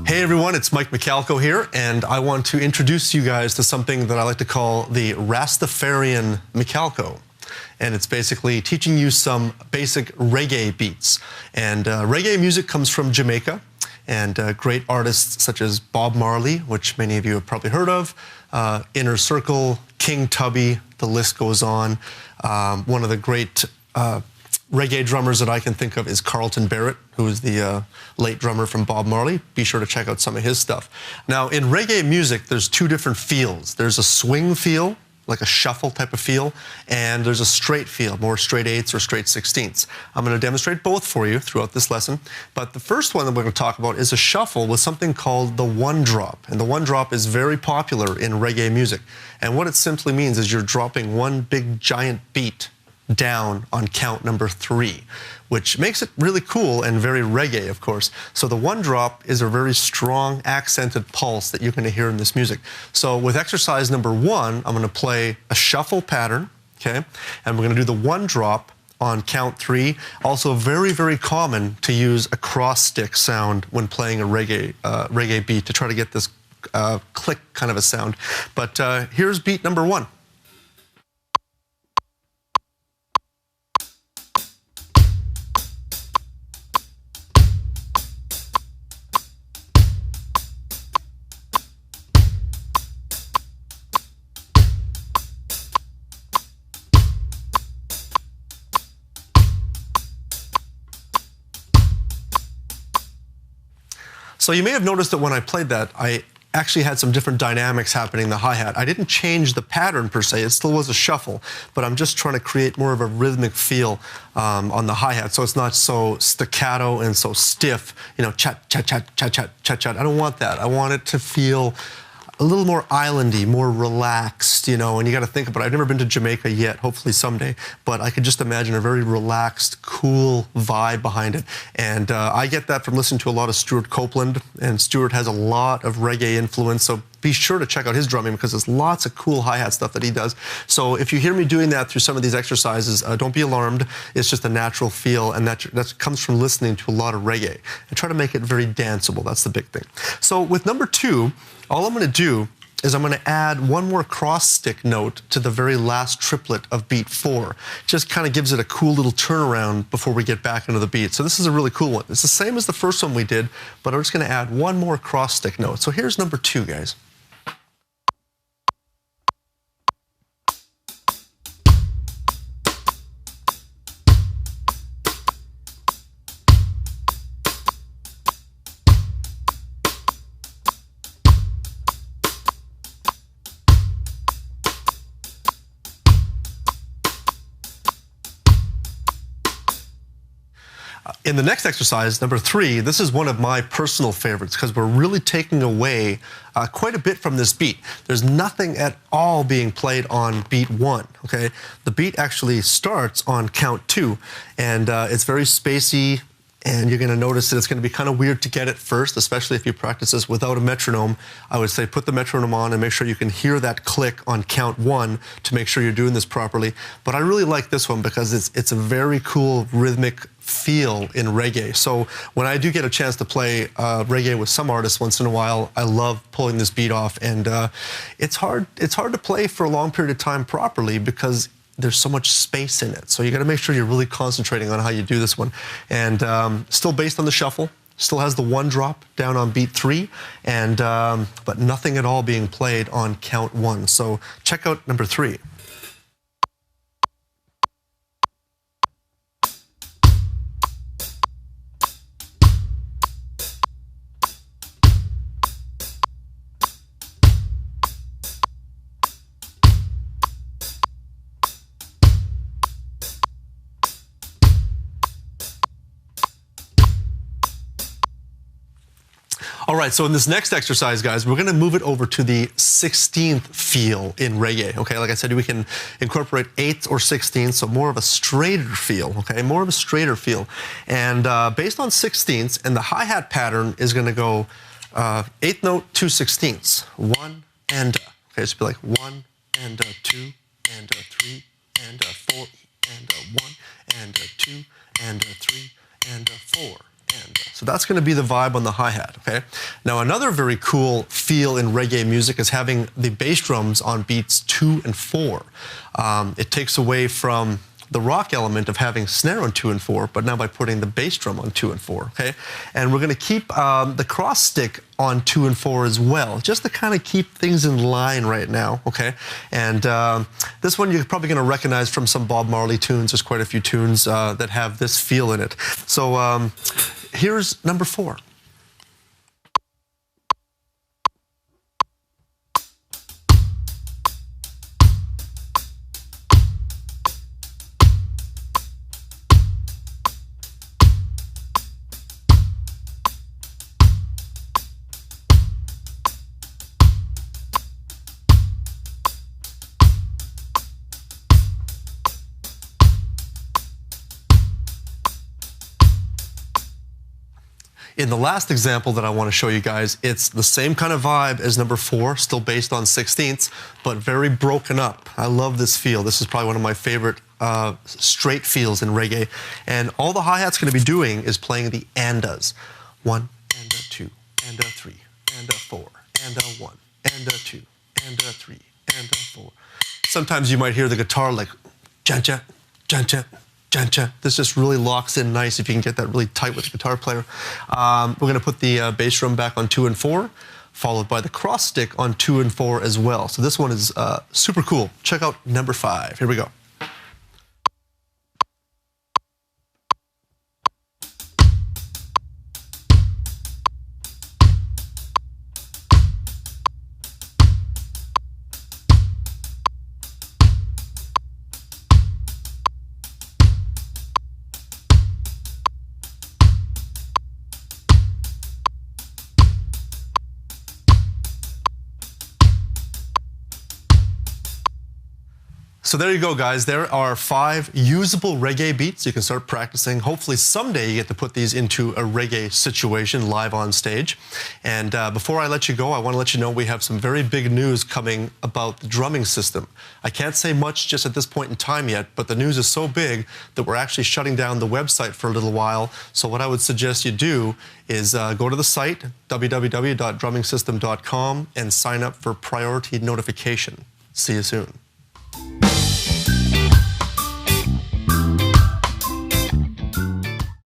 Hey everyone, it's Mike Michalkow here, and I want to introduce you guys to something that I like to call the Rastafarian Michalkow. And it's basically teaching you some basic reggae beats. And reggae music comes from Jamaica, and great artists such as Bob Marley, which many of you have probably heard of, Inner Circle, King Tubby, the list goes on. One of the great reggae drummers that I can think of is Carlton Barrett, who is the late drummer from Bob Marley. Be sure to check out some of his stuff. Now, in reggae music, there's two different feels. There's a swing feel, like a shuffle type of feel, and there's a straight feel, more straight eighths or straight sixteenths. I'm going to demonstrate both for you throughout this lesson, but the first one that we're going to talk about is a shuffle with something called the one drop. And the one drop is very popular in reggae music. And what it simply means is you're dropping one big giant beat down on count number 3, which makes it really cool and very reggae, of course. So the one drop is a very strong accented pulse that you're going to hear in this music. So with exercise number 1, I'm going to play a shuffle pattern, okay? And we're going to do the one drop on count 3. Also very, very common to use a cross stick sound when playing a reggae beat to try to get this click kind of a sound. But here's beat number 1. So you may have noticed that when I played that, I actually had some different dynamics happening in the hi-hat. I didn't change the pattern per se, it still was a shuffle, but I'm just trying to create more of a rhythmic feel on the hi-hat, so it's not so staccato and so stiff, you know, chat, chat, chat, chat, chat, chat, chat. I don't want that. I want it to feel a little more islandy, more relaxed, you know, and you got to think about it. I've never been to Jamaica yet, hopefully someday, but I could just imagine a very relaxed, cool vibe behind it. And I get that from listening to a lot of Stuart Copeland, and Stuart has a lot of reggae influence, so be sure to check out his drumming because there's lots of cool hi-hat stuff that he does. So if you hear me doing that through some of these exercises, don't be alarmed. It's just a natural feel, and that comes from listening to a lot of reggae. And try to make it very danceable. That's the big thing. So with number 2, all I'm going to do is I'm going to add one more cross stick note to the very last triplet of beat 4. Just kind of gives it a cool little turnaround before we get back into the beat. So this is a really cool one. It's the same as the first one we did, but I'm just going to add one more cross stick note. So here's number 2, guys. In the next exercise, number 3, this is one of my personal favorites because we're really taking away quite a bit from this beat. There's nothing at all being played on beat 1, okay? The beat actually starts on count 2, and it's very spacey, and you're going to notice that it's going to be kind of weird to get it first, especially if you practice this without a metronome. I would say put the metronome on and make sure you can hear that click on count 1 to make sure you're doing this properly. But I really like this one because it's a very cool rhythmic feel in reggae. So when I do get a chance to play reggae with some artists once in a while, I love pulling this beat off, and it's hard to play for a long period of time properly because there's so much space in it. So you got to make sure you're really concentrating on how you do this one. And still based on the shuffle, still has the one drop down on beat 3, and but nothing at all being played on count 1. So check out number 3. All right, so in this next exercise, guys, we're gonna move it over to the 16th feel in reggae, okay? Like I said, we can incorporate 8th or 16th, so more of a straighter feel, okay? More of a straighter feel. And based on 16ths, and the hi-hat pattern is gonna go 8th note, 2 16ths, 1 and okay, so it'll be like 1 and 2 and 3 and 4 and 1 and 2 and 3 and 4. So that's going to be the vibe on the hi-hat, okay? Now, another very cool feel in reggae music is having the bass drums on beats 2 and 4. It takes away from the rock element of having snare on 2 and 4, but now by putting the bass drum on 2 and 4, okay? And we're going to keep the cross stick on 2 and 4 as well, just to kind of keep things in line right now, okay? And this one you're probably going to recognize from some Bob Marley tunes. There's quite a few tunes that have this feel in it. So here's number 4. In the last example that I want to show you guys, it's the same kind of vibe as number 4, still based on 16ths, but very broken up. I love this feel. This is probably one of my favorite straight feels in reggae. And all the hi-hat's going to be doing is playing the andas. 1 and 2 and 3 and 4 and 1 and 2 and 3 and 4. Sometimes you might hear the guitar like jancha, jancha, jancha. This just really locks in nice if you can get that really tight with the guitar player. We're going to put the bass drum back on 2 and 4, followed by the cross stick on 2 and 4 as well. So this one is super cool. Check out number 5. Here we go. So there you go, guys. There are 5 usable reggae beats. You can start practicing. Hopefully someday you get to put these into a reggae situation live on stage. And before I let you go, I want to let you know we have some very big news coming about the drumming system. I can't say much just at this point in time yet, but the news is so big that we're actually shutting down the website for a little while. So what I would suggest you do is go to the site, www.drummingsystem.com, and sign up for priority notification. See you soon.